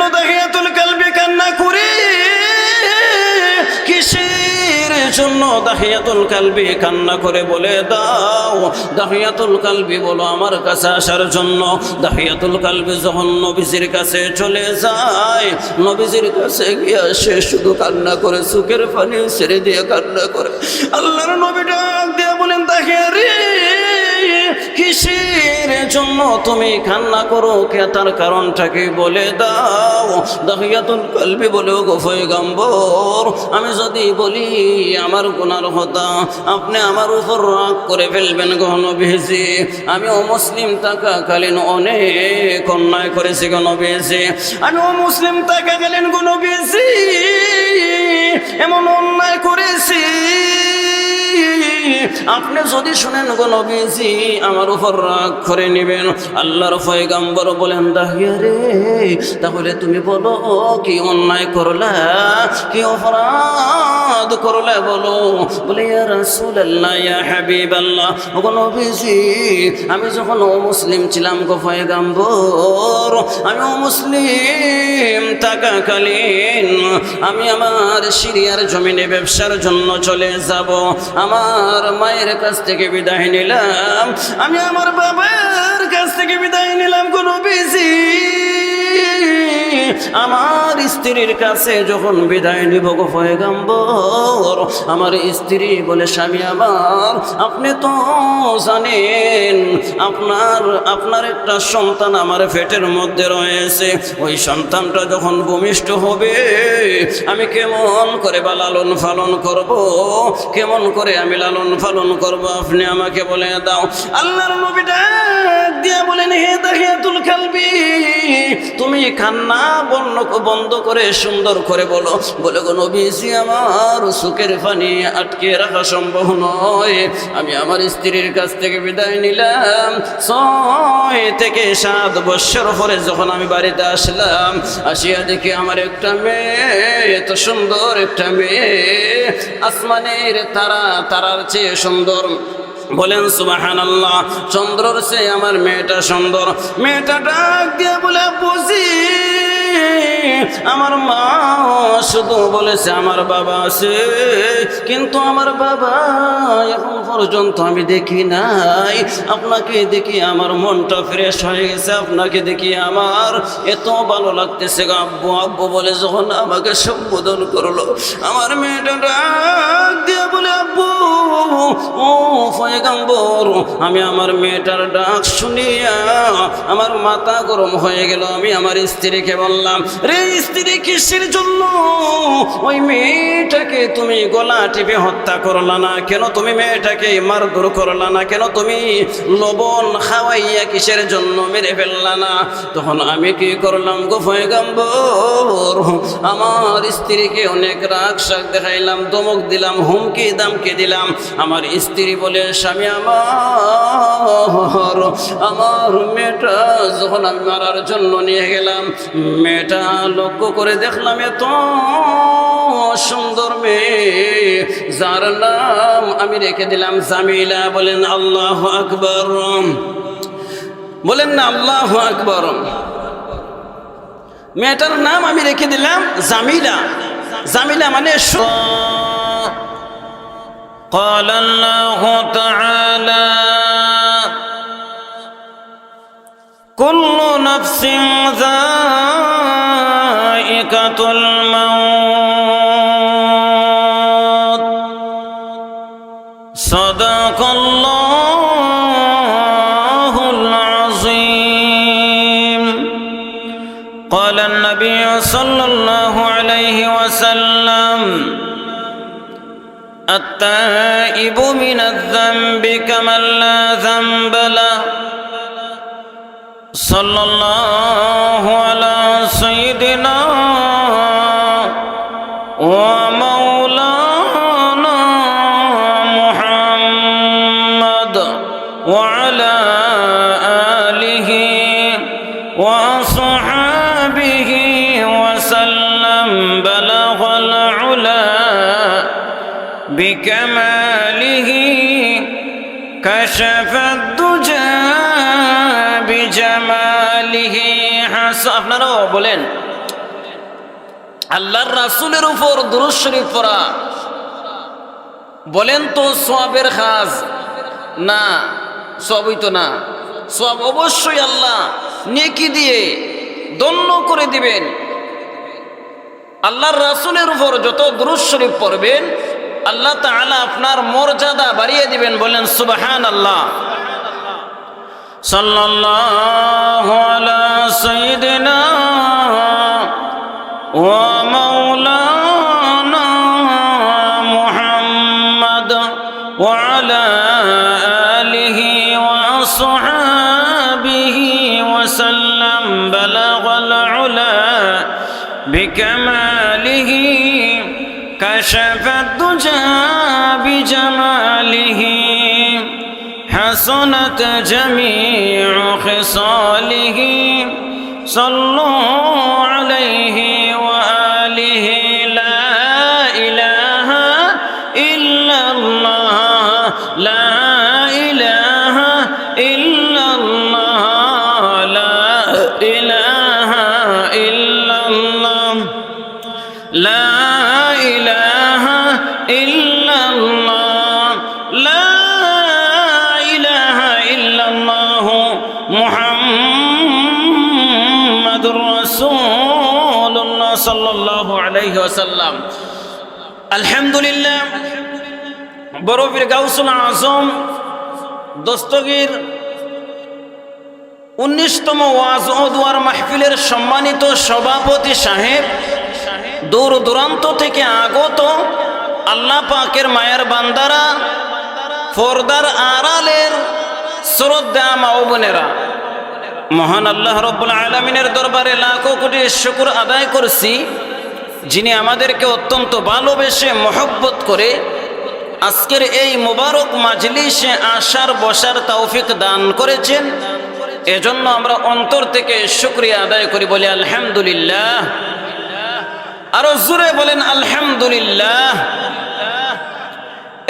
কেন দাহিয়াতুল কালবি কান্না করে? কিসের জন্য দাহিয়াতুল কালবি কান্না করে বলে দাও। দাহিয়াতুল কালবি বলো আমার কাছে আসার জন্য। দাহিয়াতুল কালবি যখন নবীজির কাছে চলে যায়, নবীজির কাছে গিয়ে সে শুধু কান্না করে, চোখের পানি ছেড়ে দিয়ে কান্না করে। আল্লাহর নবী ডাক দিয়ে বলেন, দাহিয়া রে, কিসের জন্য তুমি কান্না করো? কে তার কারণটা কি বলে দাও। দাহিয়াতুল কালবি বলে, গো পয়গম্বর, আমি যদি বলি আমার গুনার হতা, আপনি আমার উপর রাগ করে ফেলবেন গো নবীজি। আমি অমুসলিম থাকাকালীন অনেক অন্যায় করেছি গো নবীজি। আমি অমুসলিম থাকাকালীন গো নবীজি এমন অন্যায় করেছি, আপনি যদি শুনেন গো নবীজি আমার উপর রাগ করে নেবেন। আল্লাহর পয়গম্বর বলেন, দাহিয়া রে, তাহলে তুমি বলো কি অন্যায় করলা, কি অপরাধ করলে বলো। বলে, ইয়া রাসূলুল্লাহ, ইয়া হাবিবাল্লাহ, গো নবীজি, আমি যখন অমুসলিম ছিলাম গো পয়গম্বর, আমি অমুসলিম থাকাকালীন আমি আমার সিরিয়ার জমিনে ব্যবসার জন্য চলে যাব। আমার মায়ের কাছ থেকে বিদায় নিলাম, আমি আমার বাবার কাছ থেকে বিদায় নিলাম গো নবীজি। আমার স্ত্রীর কাছে যখন বিদায় নিব গো পয়গম্বর, আমার স্ত্রী বলে, স্বামী আমার, আপনি তো জানেন আপনার একটা সন্তান আমার পেটের মধ্যে রয়েছে। ওই সন্তানটা যখন ভূমিষ্ঠ হবে, আমি কেমন করে বা লালন পালন করব, কেমন করে আমি লালন পালন করব, আপনি আমাকে বলে দাও। আল্লাহর নবী ডাক দিয়ে বলেন, হে দাহিয়াতুল কালবি, তুমি কান্না বন্ধ করে সুন্দর করে বলো। বলে, গো নবীজি, আমার চোখের পানি আটকে রাখা সম্ভব নয়। আমি আমার স্ত্রীর কাছ থেকে বিদায় নিলাম। 6 থেকে 7 বছর পরে যখন আমি বাড়িতে আসলাম, আসিয়া দেখি আমার একটা মেয়ে, এত সুন্দর একটা মেয়ে, আসমানের তারার চেয়ে সুন্দর। বলেন সুবহানাল্লাহ। চন্দ্রর চেয়ে আমার মেয়েটা সুন্দর। মেয়েটা ডাক দিয়ে বলে, বুঝি আমার মা শুধু বলেছে আমার বাবা আছে, কিন্তু আমার বাবা এখন পর্যন্ত আমি দেখি নাই। আপনাকে দেখি আমার মনটা ফ্রেশ হয়ে গেছে, আপনাকে দেখি আমার এত ভালো লাগতেছে। আব্বু আব্বু বলে যখন আমাকে সম্বোধন করলো, আমার মেয়েটা ডাক দিয়ে বলে, আব্বু ও পয়গম্বর, আমি আমার মেয়েটার ডাক শুনিয়া আমার মাথা গরম হয়ে গেল। আমি আমার স্ত্রীকে বললাম, রে স্ত্রী, কিসের জন্য ওই মেয়েটাকে তুমি গলা টিপে হত্যা করলা না? কেন তুমি মেয়েটাকে মারধর করলা না? কেন তুমি লবণ খাওয়াইয়া কিসের জন্য মেরে ফেললা না? তখন আমি কি করলাম গো পয়গম্বর, আমার স্ত্রীকে অনেক রাগ শাক দেখাইলাম, ধমক দিলাম, হুমকি দামকি দিলাম। আমার স্ত্রী বলে, স্বামী আমার মেয়েটা যখন আমি মারার জন্য নিয়ে গেলাম, মেয়েটা লক্ষ্য করে দেখলাম এত সুন্দর মেয়ে, যার নাম আমি রেখে দিলাম জামিলা। বলেন আল্লাহু আকবার, বলেন না আল্লাহু আকবার। মেয়েটার নাম আমি রেখে দিলাম জামিলা। জামিলা মানে قال الله تعالى كل نفس ذائقة الموت صدق الله العظيم. قال النبي صلى الله عليه وسلم التائب من الذنب كمن لا ذنب له. صلى الله على سيدنا ومولانا محمد وعلى آله وصحبه وسلم. بلغ العلا بكماله كشف الدجى بجماله. আপনারাও বলেন আল্লাহর রাসূলের উপর দুরূদ শরীফ পড়া, বলেন তো সওয়াবের কাজ না? সবই তো না। সব অবশ্যই আল্লাহ নেকি দিয়ে ধন্য করে দিবেন। আল্লাহর রাসূলের উপর যত দুরূদ শরীফ পড়বেন আল্লাহ তাআলা আপনার মর্যাদা বাড়িয়ে দিবেন। বলেন সুবহানাল্লাহ। সাল্লাল্লাহু আলা সাইয়্যিদিনা ওয়া মাওলানা মুহাম্মদ ওয়া আলা আলিহি ওয়া আসহাবিহি ওয়া সাল্লাম। বালাগাল উলা বিকামালিহি কাশাফাত দুজা বিজামালিহি حسنت جميع خصاله صلوا عليه وآله لا إله إلا الله لا إله إلا الله لا إله إلا الله لا إله إلا الله لا মুহাম্মাদুর রাসূলুল্লাহ সাল্লাল্লাহু আলাইহি ওয়াসাল্লাম। আলহামদুলিল্লাহ, বড় পীর গাউসুল আজম দস্তগীর 19তম ওয়াজ ও দুয়ার মাহফিলের সম্মানিত সভাপতি সাহেব, দূর দূরান্ত থেকে আগত আল্লাহ পাকের মায়ের বান্দারা, পর্দার আড়ালের শ্রদ্ধা মা ও বোনেরা, মহান আল্লাহ রব্বুল আলামিনের দরবারে লাখো কোটি শুকর আদায় করছি, যিনি আমাদেরকে অত্যন্ত ভালোবেসে মহব্বত করে আজকের এই মোবারক মাজলিসে আসার বসার তৌফিক দান করেছেন। এজন্য আমরা অন্তর থেকে শুকরিয়া আদায় করি, বলি আলহামদুলিল্লাহ। আরো জোরে বলেন আলহামদুলিল্লাহ।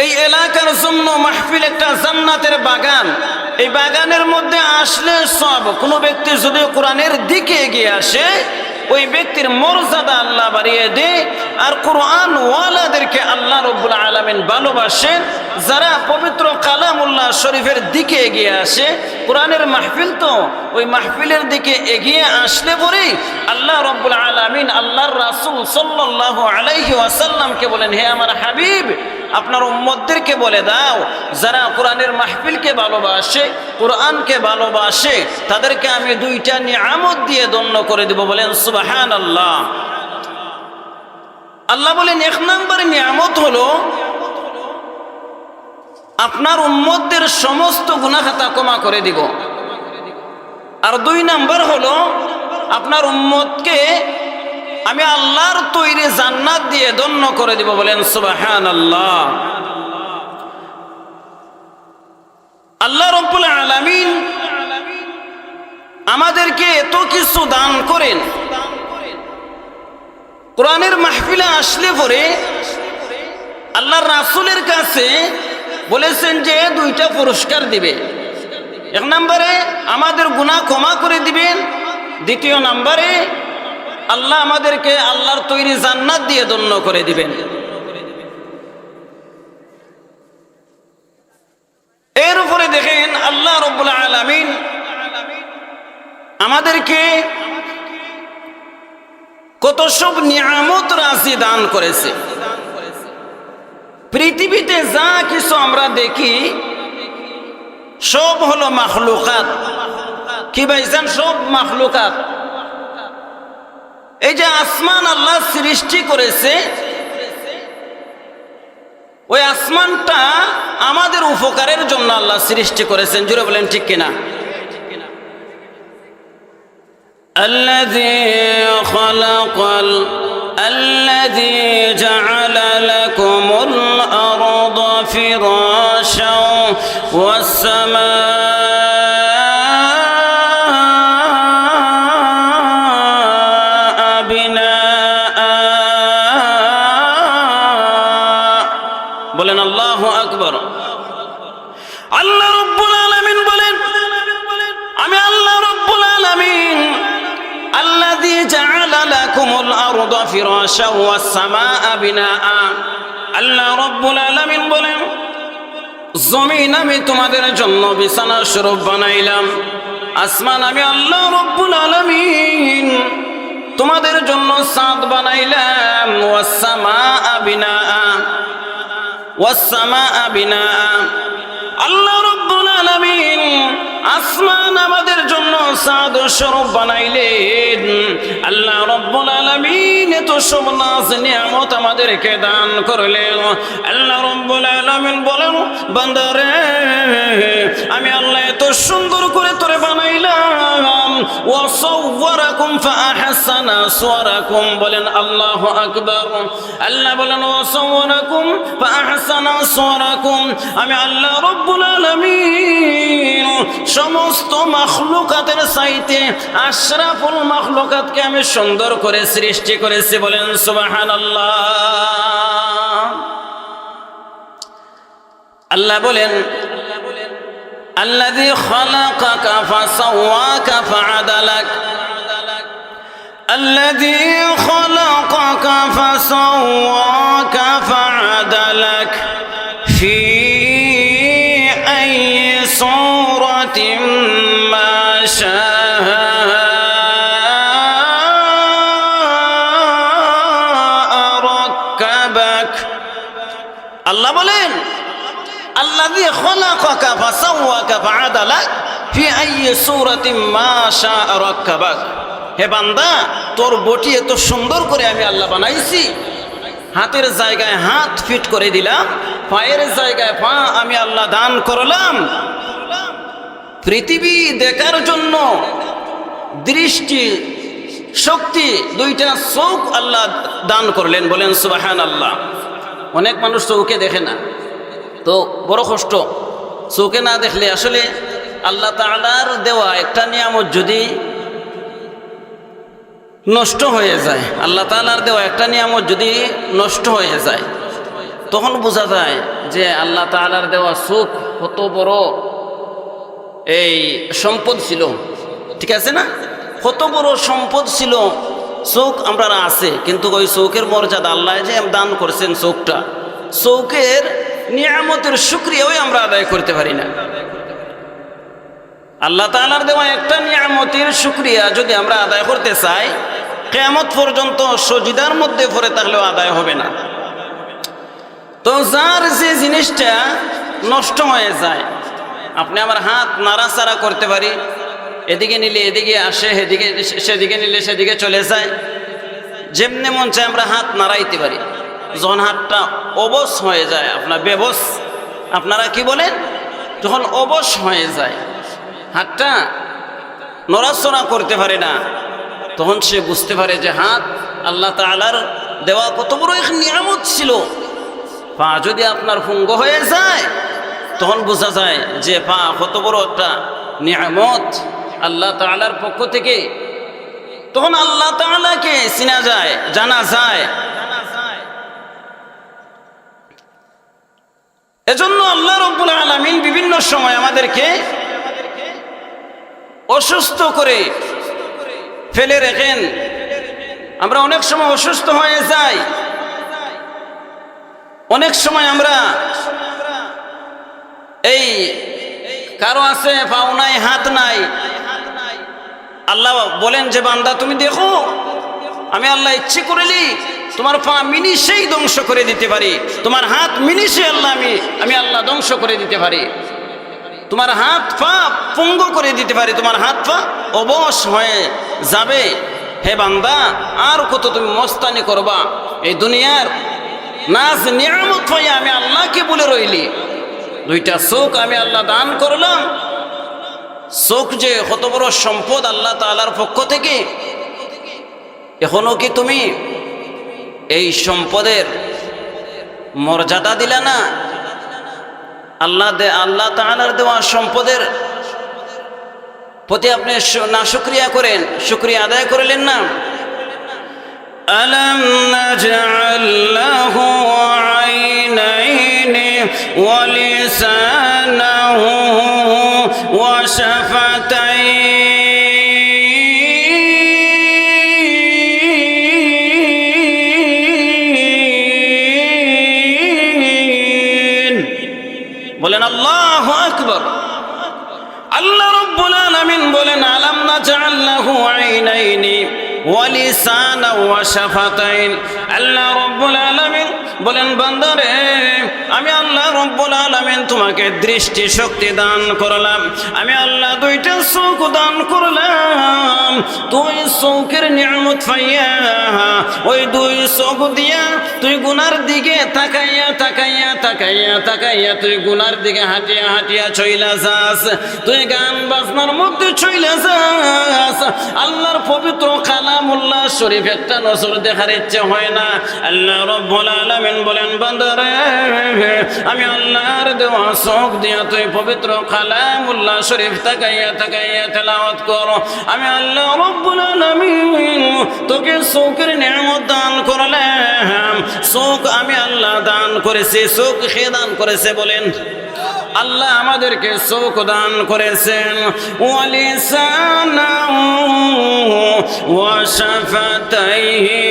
এই এলাকার জন্য মাহফিল একটা জান্নাতের বাগান। এই বাগানের মধ্যে আসলে সব, কোনো ব্যক্তি যদি কোরআনের দিকে এগিয়ে আসে ওই ব্যক্তির মর্যাদা আল্লাহ বাড়িয়ে দেয়। আর কোরআন ওয়ালাদেরকে আল্লাহ রব্বুল আলামিন ভালোবাসেন। যারা পবিত্র কালামুল্লাহ শরীফের দিকে এগিয়ে আসে, কোরআনের মাহফিল তো ওই মাহফিলের দিকে এগিয়ে আসলে পরেই আল্লাহ রব্বুল আলামিন আল্লাহর রাসূল সাল্লাল্লাহু আলাইহি ওয়াসাল্লামকে বলেন, হে আমার হাবিব, আপনার উম্মতদেরকে বলে দাও যারা কোরআনের মাহফিলকে ভালোবাসে, কোরআনকে ভালোবাসে, তাদেরকে আমি দুইটা নিয়ামত দিয়ে ধন্য করে দেব। বলেন সুবহানাল্লাহ। আল্লাহ বলেন, এক নম্বর নিয়ামত হলো আপনার উম্মতদের সমস্ত গুনাহ খাতা ক্ষমা করে দিব। আর দুই নাম্বার হলো আপনার উম্মতকে আমি আল্লাহর তৈরি জান্নাত দিয়ে ধন্য করে দিব। বলেন সুবহানাল্লাহ। আল্লাহ রাব্বুল আলামিন আমাদেরকে এত কিছু দান করেন। কোরআনের মাহফিলে আসলে পরে আল্লাহর রাসূলের কাছে বলেছেন যে দুইটা পুরস্কার দিবে। এক নম্বরে আমাদের গুনাহ ক্ষমা করে দিবেন, দ্বিতীয় নম্বরে আল্লাহ আমাদেরকে আল্লাহর তৈরি জান্নাত দিয়ে ধন্য করে দিবেন। এর উপরে দেখেন আল্লাহ রাব্বুল আলামিন আমাদেরকে কত সব নিয়ামত রাশি দান করেছে। পৃথিবীতে যা কিছু আমরা দেখি সব হলো মাখলুকাত। কি ভাইজান? সব মাখলুকাত। এই যে আসমান আল্লাহ সৃষ্টি করেছে, ওই আসমানটা আমাদের উপকারের জন্য আল্লাহ সৃষ্টি করেছেন। জুড়ে বলেন ঠিক কিনা? الذي خلق الذي جعل لكم الأرض فراشا والسماء بناء। বলেন আল্লাহু আকবার। আল্লাহ রাব্বুল আলামিন বলেন, আমি আল্লাহ রাব্বুল আলামিন আল্লাযী জাআলা লাকুম লাকুমুল আরদা ফিরাশা ওয়াস সামাআ বিনাআ। আল্লাহ রাব্বুল আলামিন বলেন, জমিন আমি তোমাদের জন্য বিছানা স্বরূপ বানাইলাম, আসমান আমি আল্লাহ রাব্বুল আলামিন তোমাদের জন্য ছাদ বানাইলাম, ওয়াস সামাআ বিনাআ, ওয়াস সামাআ বিনাআ। আল্লাহ রাব্বুল আলামিন আসমান আমাদের জন্য ছাদ স্বরূপ বানাইলেন। আল্লাহ রাব্বুল আলামিন এত সব নাজ নিয়ামত আমাদেরকে দান করলেন। আল্লাহ রাব্বুল আলামিন বলেন, বান্দারে আমি আল্লাহ এত সুন্দর করে তোরে বানাইলাম, ওয়া সাওয়ারাকুম ফাআহসানা সুওয়ারাকুম। বলেন আল্লাহু আকবার। আল্লাহ বলেন, ওয়া সাওয়ারাকুম ফাআহসানা সুওয়ারাকুম। আমি আল্লাহ রাব্বুল আলামিন সমস্ত মাখলুকাতের চাইতে আশরাফুল মাখলুকাতকে আমি সুন্দর করে সৃষ্টি করেছি। বলেন সুবহানাল্লাহ। আল্লাহ বলেন, আল্লাযী খালাকাকা ফাসাওয়াকা ফাআদালাক, আল্লাযী খালাকাকা ফাসাওয়াকা ফাআদালাক ফি আইয়ি সূরাতিন মা শাআ রাক্কাবাক। আল্লাহ বলেন, আল্লাযী খালাকাকা ফাসাওয়াকা ফাআদালাক ফি আইয়ি সূরাতিন মা শাআ রাক্কাবাক। হে বান্দা, তোর বডি এত সুন্দর করে আমি আল্লাহ বানাইছি, হাতের জায়গায় হাত ফিট করে দিলাম, পায়ের জায়গায় পা আমি আল্লাহ দান করলাম। পৃথিবী দেখার জন্য দৃষ্টি শক্তি, দুইটা চোখ আল্লাহ দান করলেন। বলেন সুবহানাল্লাহ। অনেক মানুষ চোখে দেখে না, তো বড় কষ্ট। চোখে না দেখলে আসলে আল্লাহ তাআলার দেওয়া একটা নিয়ামত যদি নষ্ট হয়ে যায়, আল্লাহ তাআলার দেওয়া একটা নিয়ামত যদি নষ্ট হয়ে যায়, তখন বোঝা যায় যে আল্লাহ তাআলার দেওয়া চোখ কত বড় এই সম্পদ ছিল। ঠিক আছে না? কত বড় সম্পদ ছিল চোখ আমরা আছে, কিন্তু ওই চোখের মর্যাদা আল্লাহ যে দান করেছেন, চোখটা, চোখের নিয়ামতের শুকরিয়াও আমরা আদায় করতে পারি না। আল্লাহ তাআলার দেওয়া একটা নিয়ামতের শুকরিয়া যদি আমরা আদায় করতে চাই, কিয়ামত পর্যন্ত সজিদার মধ্যে পড়ে থাকলেও আদায় হবে না। তো যার যে জিনিসটা নষ্ট হয়ে যায়, আপনি আমার হাত নাড়াচাড়া করতে পারি, এদিকে নিলে এদিকে আসে, এদিকে সেদিকে নিলে সেদিকে চলে যায়, যেমনি মন চায় আমরা হাত নাড়াইতে পারি। যখন হাতটা অবশ হয়ে যায়, আপনার বেবস, আপনারা কি বলেন, যখন অবশ হয়ে যায়, হাতটা নড়াচড়া করতে পারে না, তখন সে বুঝতে পারে যে হাত আল্লাহ তাআলার দেওয়া কত বড় এক নিয়ামত ছিল। পা যদি আপনার ভঙ্গ হয়ে যায়, তখন বোঝা যায় যে পা কত বড় একটা নিয়ামত আল্লাহ তাআলার পক্ষ থেকে। তখন আল্লাহ তাআলাকে চিনা যায়, জানা যায়। এজন্য আল্লাহ রাব্বুল আলামিন বিভিন্ন সময় আমাদেরকে অসুস্থ করে ফেলে রেখেন। আমরা অনেক সময় অসুস্থ হয়ে যাই, অনেক সময় আমরা এই কারো আছে পাও নাই, হাত নাই, আল্লাহ বলেন যে বান্দা তুমি দেখো, আমি আল্লাহ ইচ্ছে করলি তোমার পা মিনিশেই ধ্বংস করে দিতে পারি, তোমার হাত মিনিশে আল্লাহ আমি আল্লাহ ধ্বংস করে দিতে পারি, তোমার হাত পা পঙ্গু করে দিতে পারি, তোমার হাত পা অবশ হয়ে যাবে। হে বান্দা, আর কত তুমি মস্তানি করবা? এই দুনিয়ার নাজ নিয়ামত হয়ে আমি আল্লাহকে বলে রইলি। দুইটা চোখ আমি আল্লাহ দান করলাম। চোখ যে কত বড় সম্পদ আল্লাহ তাআলার পক্ষ থেকে, এখনো কি তুমি এই সম্পদের মর্যাদা দিলা না? আল্লাহ তাআলার দেওয়া সম্পদের প্রতি আপনি না শুকরিয়া করেন, শুকরিয়া আদায় করলেন না। আলাম নাজআল লাহু আইনাইনি ওয়া লিসানাহু ওয়া শাফাতাইন বলেন আল্লাহু আকবার। আল্লাহ রাব্বুল আলামিন বলেন আলাম নাজআল লাহু আইনাইনি ওয়া লিসানান ওয়া শাফাতাইন। আল্লাহ রাব্বুল আলামিন বলেন বান্দারে, আমি আল্লাহ রাব্বুল আলামিন তোমাকে দৃষ্টি শক্তি দান করলাম, আমি আল্লাহ দুইটা চোখ দান করলাম। তুই চোখের নিয়ামত পাইয়া ওই দুই চোখ দিয়া তুই গুনার দিকে তাকাইয়া তাকাইয়া তাকাইয়া তাকাইয়া তুই গুনার দিকে হাঁটিয়া হাঁটিয়া চইলা যাস, তুই গান বাজনার মধ্যে চইলা যাস। আল্লাহর পবিত্র কালামুল্লাহ শরীফ একটা নজর দেখার ইচ্ছা হয় না। আল্লাহ রাব্বুল আলামিন বলেন বান্দারে, আমি আল্লাহর দেওয়া চোখ দিয়া তুই পবিত্র কালামুল্লাহ শরীফ তাকাইয়া তাকাইয়া তেলাওয়াত কর। আমি আল্লাহ রাব্বুল আলামিন তোকে চোখের নিয়ামত দান করলাম। চোখ আমি আল্লাহ দান করেছি। চোখ কে দান করেছে বলেন? আল্লাহ আমাদেরকে চোখ দান করেছেন। ওয়া লিসানান ওয়া শাফাতাইহি,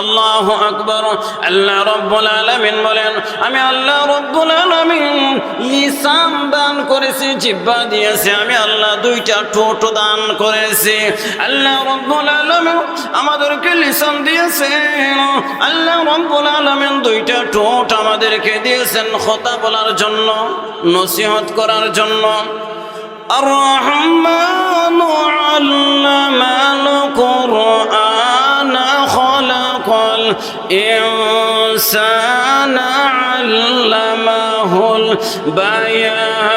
আল্লাহু আকবার। আল্লাহ রাব্বুল আলামিন বলেন আমি আল্লাহ রাব্বুল আলামিন লিসান দান করেছি, জিহ্বা দিয়েছি, আমি আল্লাহ দুইটা ঠোঁট দান করেছি। আল্লাহ রাব্বুল আলামিন আমাদেরকে লিসান দিয়েছেন, আল্লাহ রাব্বুল আলামিন দুইটা ঠোঁট আমাদেরকে দিয়েছেন কথা বলার জন্য, নসিহত করার জন্য। আর রহমানু আল্লামাল কুরআন খালাকাল ইনসানা আল্লামাহুল বায়ান।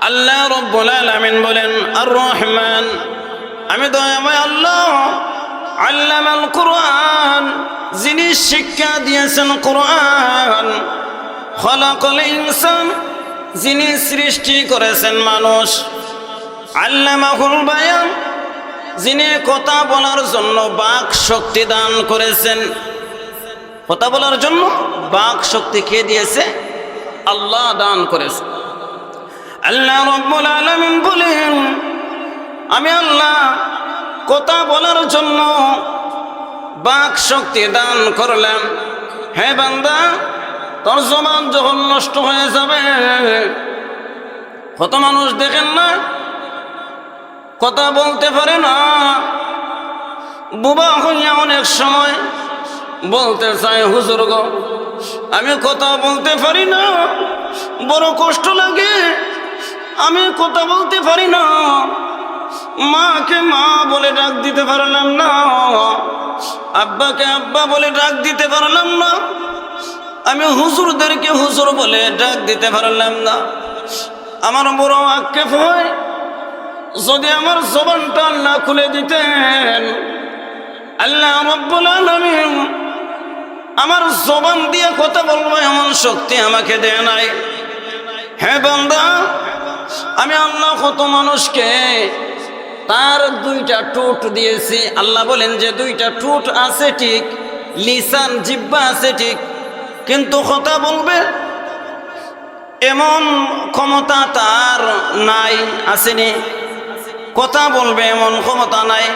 আল্লাহ রাব্বুল আলামিন বলেন আর রহমান, আমি দয়াময় আল্লাহ, আল্লামাল কুরআন, যিনি শিক্ষা দিয়েছেন কোরআন, খলাকাল ইনসান, যিনি সৃষ্টি করেছেন মানুষ, আল্লামাহুল বায়ান, যিনি কথা বলার জন্য বাক শক্তি দান করেছেন। কথা বলার জন্য বাক শক্তি কে দিয়েছে? আল্লাহ দান করেছে। আল্লাহ রাব্বুল আলামিন বলেন আমি আল্লাহ কথা বলার জন্য বাক শক্তি দান করলাম। হে বান্দা, তোর জবান যখন নষ্ট হয়ে যাবে, কত মানুষ দেখেন না কথা বলতে পারে না, বুবা হইয়া অনেক সময় বলতে চায় হুজুর গো আমি কথা বলতে পারি না, বড় কষ্ট লাগে, আমি কথা বলতে পারি না, মাকে মা বলে ডাক দিতে পারলাম না, আব্বাকে আব্বা বলে ডাক দিতে পারলাম না, আমি হুজুরদেরকে হুজুর বলে ডাক দিতে পারলাম না। আমার বড় আক্ষেপ হয়, যদি আমার জবানটা আল্লাহ খুলে দিতেন। আল্লাহ রাব্বুল আলামিন আমার জবান দিয়ে কথা বলবো এমন শক্তি আমাকে দেয় নাই। হে বান্দা, আমি আল্লাহ কত মানুষকে তার দুইটা ঠোঁট দিয়েছি। আল্লাহ বলেন যে দুইটা ঠোঁট আছে ঠিক, লিসান জিহ্বা আছে ঠিক, কিন্তু কথা বলবে এমন ক্ষমতা তার নাই। আসেনি? কথা বলবে এমন ক্ষমতা নাই।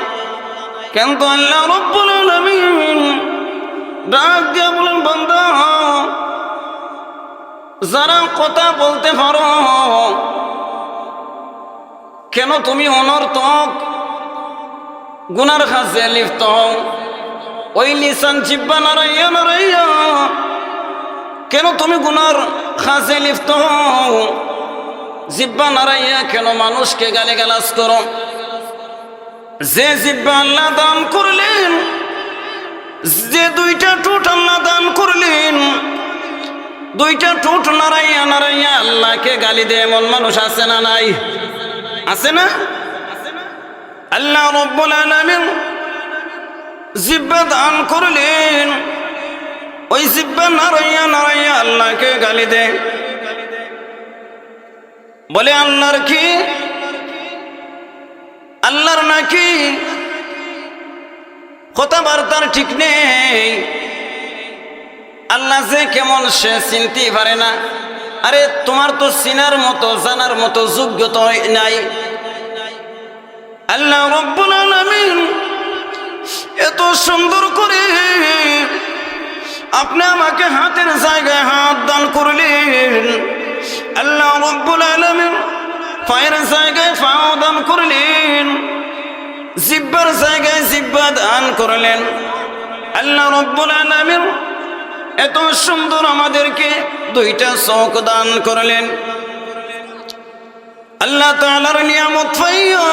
কিন্তু আল্লাহ রাব্বুল আলামিন ডাক দিয়ে বলেন বান্দা, যারা কথা বলতে পারো, কেন তুমি অনর্থক গুনার কাজে লিপ্ত হও? ওই লিসান জিহ্বা নাড়াইয়া নাড়াইয়া কেন তুমি গুনার কাজে লিপ্ত হও? জিহ্বা নাড়াইয়া কেন মানুষকে গালিগালাজ করো? যে জিহ্বা আল্লাহ দান করলেন, যে দুইটা ঠোঁট আল্লাহ দান করলেন, দুইটা ঠোঁট নাড়াইয়া নাড়াইয়া আল্লাহকে গালি দেয় এমন মানুষ আছে না নাই? আছে না? আল্লাহ রাব্বুল আলামিন জিহ্বা দান করলেন, ওই জিহ্বা নাড়াইয়া নাড়াইয়া আল্লাহকে গালি দেয়। বলে আল্লাহর কি? আল্লাহর নাকি কথাবার্তার ঠিক নেই? আল্লাহ যে কেমন সে চিনতেই পারে না। আরে তোমার তো চিনার মতো জানার মতো যোগ্যতা নাই। আল্লাহ রব্বুল আলামিন এত সুন্দর করে আপনি আমাকে হাতের জায়গায় হাত দান করলেন। আল্লাহ রব্বুল আলামিন পায়ের জায়গায় পাও দান করলেন, জিহ্বার জায়গায় জিহ্বা দান করলেন। আল্লাহ রব্বুল আলামিন এত সুন্দর আমাদেরকে দুইটা চোখ দান করলেন। আল্লাহ তাআলার নিয়ামত পাইও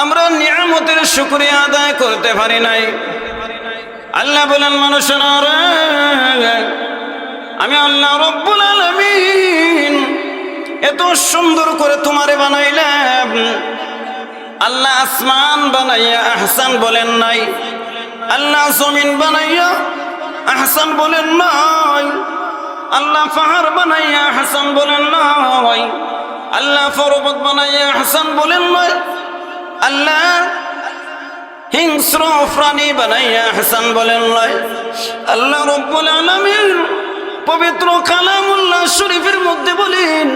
আমরা নিয়ামতের শুকরিয়া আদায় করতে পারি নাই। আল্লাহ বলেন, মানুষেরা আমি আল্লাহ রব্বুল আলামিন এত সুন্দর করে তোমারে বানাইলাম। আল্লাহ আসমান বানাইয়া আহসান বলেন নাই, আল্লাহ জমিন বানাইয়া আহসান বলেন নাই, আল্লাহ পাহাড় বানাইয়া আহসান বলেন নাই, আল্লাহ পর্বত বানাইয়া আহসান বলেন নাই, আল্লাহ হিংস্র প্রাণী বানাইয়া আহসান বলেন নাই। আল্লাহ রব্বুল আলামিন পবিত্র কালামুল্লাহ শরীফের মধ্যে বলেন,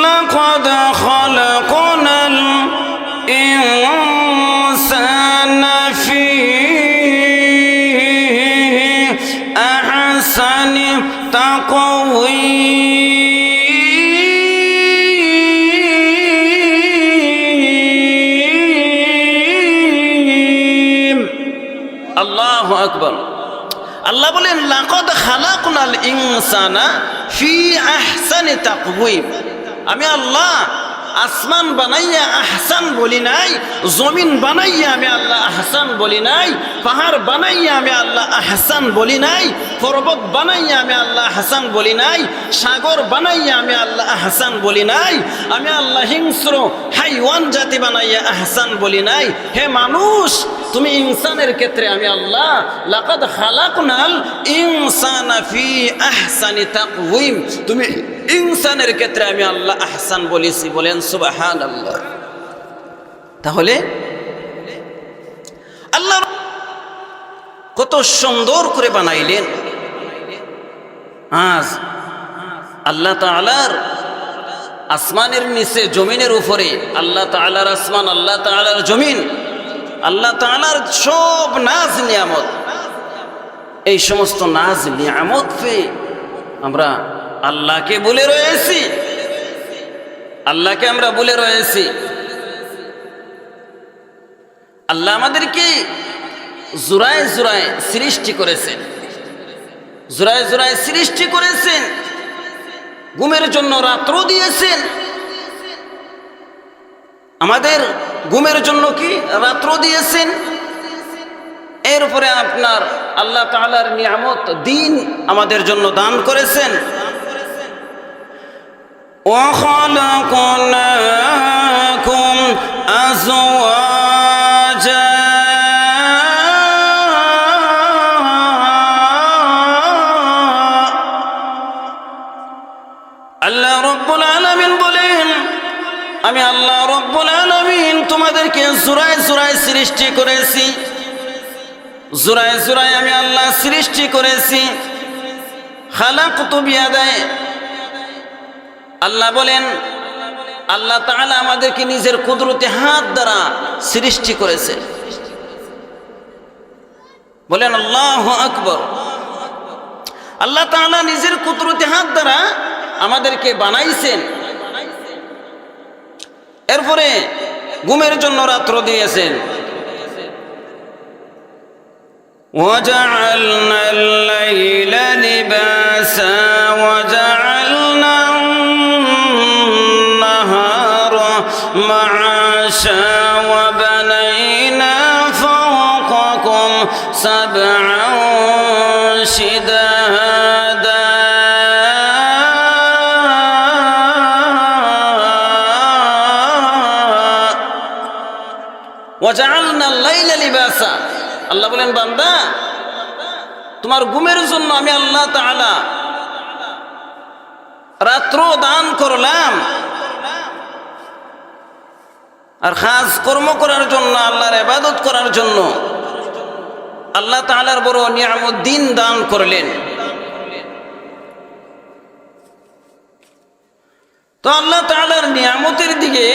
লাকাদ খালাকনাল ইনসানা ফি আহসানি তাকওয়ীম। আল্লাহু আকবার। আল্লাহ বলেন, লাকাদ খালাকনাল ইনসানা ফি আহসানি তাকওয়ীম। আমি আল্লাহ আসমান বানাইয়া আহসান বলি নাই, জমিন বানাইয়া আমি আল্লাহ আহসান বলি নাই, পাহাড় বানাইয়া আমি আল্লাহ আহসান বলি নাই, পর্বত বানাইয়া আমি আল্লাহ আহসান বলি নাই, সাগর বানাইয়া আমি আল্লাহ আহসান বলি নাই, আমি আল্লাহ হিংস্র হাইওয়ান জাতি বানাইয়া আহসান বলি নাই। হে মানুষ, তুমি ইনসানের ক্ষেত্রে আমি আল্লাহ লাকাদ খালাকনাল ইনসানা ফি আহসানি তাকওয়ীম, তুমি ইনসানের ক্ষেত্রে আমি আল্লাহ আহসান বলেছি। বলেন সুবহানাল্লাহ। তাহলে আল্লাহ কত সুন্দর করে বানাইলেন। আজ আল্লাহ তাআলার আসমানের নিচে জমিনের উপরে, আল্লাহ তাআলার আসমান, আল্লাহ তাআলার জমিন, আল্লাহ তাআলার সব নাজ নিয়ামত, এই সমস্ত নাজ নিয়ামত পেয়ে আমরা আল্লাহকে ভুলে রয়েছি, আল্লাহকে আমরা ভুলে রয়েছি। আল্লাহ আমাদেরকে জোড়ায় জোড়ায় সৃষ্টি করেছেন, জোড়ায় জোড়ায় সৃষ্টি করেছেন, ঘুমের জন্য রাত্র দিয়েছেন। আমাদের ঘুমের জন্য কি রাত্র দিয়েছেন। এরপরে আপনার আল্লাহ তাআলার নিয়ামত দিন আমাদের জন্য দান করেছেন। وَخَلَقْنَاكُمْ أَزْوَاجًا আল্লাহ রব্বুল আলামিন বলেন, আমি আল্লাহ রব্বুল আলামিন তোমাদেরকে জোড়ায় জোড়ায় সৃষ্টি করেছি, জোড়ায় জোড়ায় আমি আল্লাহ সৃষ্টি করেছি। খালাকতু বিয়াদাই, আল্লাহ বলেন, আল্লাহ তাআলা আমাদেরকে নিজের কুদরতি হাত দ্বারা সৃষ্টি করেছে। বলেন আল্লাহু আকবার। আল্লাহ তাআলা নিজের কুদরতি হাত দ্বারা আমাদেরকে বানাইছেন। এরপরে ঘুমের জন্য রাত্র দিয়েছেন। وَجَعَلْنَا اللَّيْلَ لِبَاسًا وَجَعَلْنَا النَّهَارَ مَعَاشًا وَبَنَيْنَا فَوْقَكُمْ سَبْعًا شِدَادًا وَجَعَلْنَا اللَّيْلَ لِبَاسًا। আল্লাহ বলেন, বান্দা তোমার ঘুমের জন্য আমি আল্লাহ তাআলা রাত্র দান করলাম, আর খাস কর্ম করার জন্য, আল্লাহর ইবাদত করার জন্য আল্লাহ তাআলার বড় নিয়ামত দিন দান করলেন। তো আল্লাহ তাআলার নিয়ামতের দিকে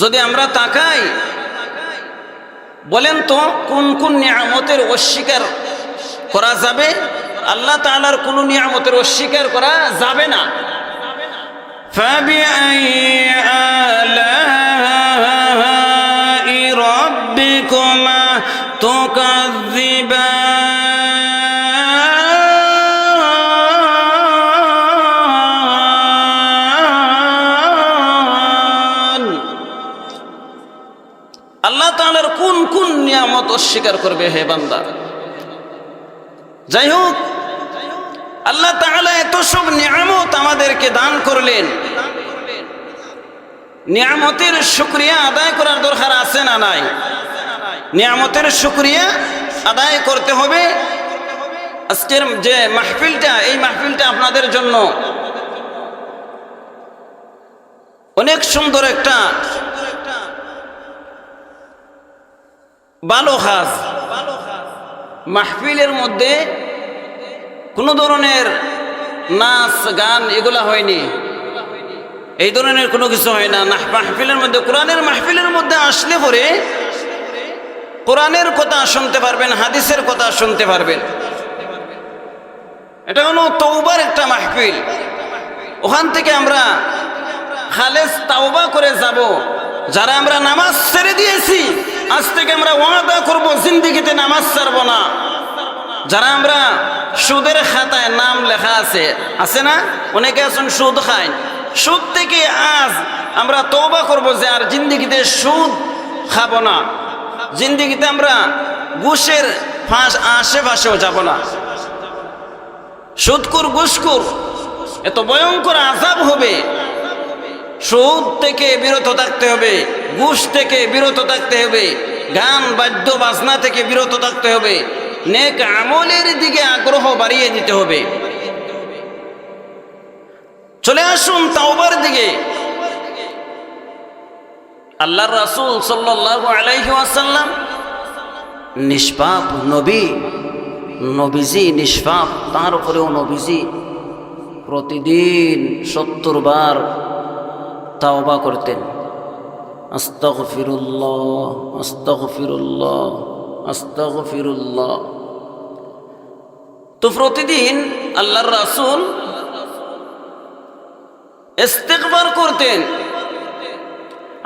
যদি আমরা তাকাই, বলেন তো কোন কোন নিয়ামতের অস্বীকার করা যাবে? আল্লাহ তাআলার কোন নিয়ামতের অস্বীকার করা যাবে না। فَبِأَيِّ آلَاءِ رَبِّكُمَا تُكَذِّبَانِ? আল্লাহ তাআলার কোন কোন নিয়ামত অস্বীকার করবে হে বান্দা? যাই হোক, আল্লাহ তাআলা এত সব নিয়ামত আমাদেরকে দান করলেন, নিয়ামতের শুকরিয়া আদায় করার দরকার আছে না নাই? নিয়ামতের শুকরিয়া আদায় করতে হবে। আজকের যে মাহফিলটা, এই মাহফিলটা আপনাদের জন্য অনেক সুন্দর একটা ভালো কাজ। মাহফিলের মধ্যে কোনো ধরনের নাচ গান এগুলা হয়নি, এই ধরনের কোনো কিছু হয় না। মাহফিলের মধ্যে, কোরআনের মাহফিলের মধ্যে আসলে পরে কোরআনের কথা শুনতে পারবেন, হাদিসের কথা শুনতে পারবেন। এটা হলো তওবার একটা মাহফিল। ওখান থেকে আমরা খালেস তাওবা করে যাব। যারা আমরা নামাজ ছেড়ে দিয়েছি, আজ থেকে আমরা ওয়াদা করব জিন্দেগিতে নামাজ ছাড়ব না। যারা আমরা সুদের খাতায় নাম লেখা আছে না, অনেকে আছেন সুদ খায়, সুদ থেকে আজ আমরা তওবা করব যে আর জিন্দেগিতে সুদ খাব না, জিন্দেগিতে আমরা ঘুষের আশেপাশেও যাব না। সুদকুর ঘুষকুর এত ভয়ঙ্কর আযাব হবে। সুদ থেকে বিরত থাকতে হবে, ঘুষ থেকে বিরত থাকতে হবে, গান বাদ্য বাজনা থেকে বিরত থাকতে হবে, নেক আমলের দিকে আগ্রহ বাড়িয়ে দিতে হবে। চলে আসুন তাওবার দিকে। আল্লাহর রাসূল সাল্লাল্লাহু আলাইহি ওয়াসাল্লাম নিষ্পাপ নবী, নবীজি নিষ্পাপ, তার উপরেও নবীজি প্রতিদিন 70 বার তাওবা করতেন। আস্তাগফিরুল্লাহ, আস্তাগফিরুল্লাহ, আস্তাগফিরুল্লাহ। তো প্রতিদিন আল্লাহর রাসূল ইস্তিগফার করতেন।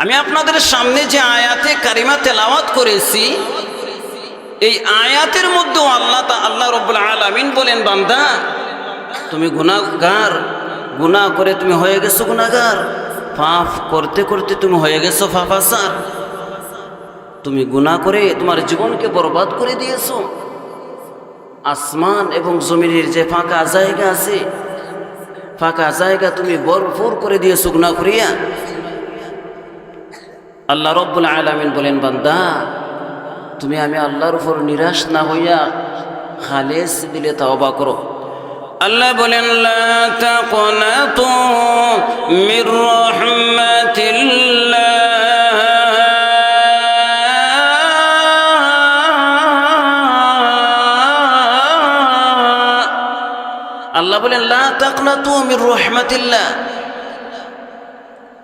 আমি আপনাদের সামনে যে আয়াতে কারিমা তেলাওয়াত করেছি, এই আয়াতের মধ্যে আল্লাহ রাব্বুল আলামিন বলেন, বান্দা তুমি গুনাহগার, গুনাহ করে তুমি হয়ে গেছো গুনাহগার, পাপ করতে করতে তুমি হয়ে গেছো পাপাচার, তুমি গুনাহ করে তোমার জীবনকে বরবাদ করে দিয়েছো। আসমান এবং জমিনের যে ফাঁকা জায়গা আছে, ফাঁকা জায়গা তুমি ভরপুর করে দিয়েছো গুনাহ করিয়া। আল্লাহ রাব্বুল আলামিন বলেন, বান্দা তুমি আমি আল্লাহর উপর নিরাশ না হইয়া খালেস দিলে তাওবা করো। আল্লাহ বলেন, লা তাকনাতু মির রাহমাতিল্লাহ, আল্লাহ বলেন লা তাকনাতু মির রাহমাতিল্লাহ,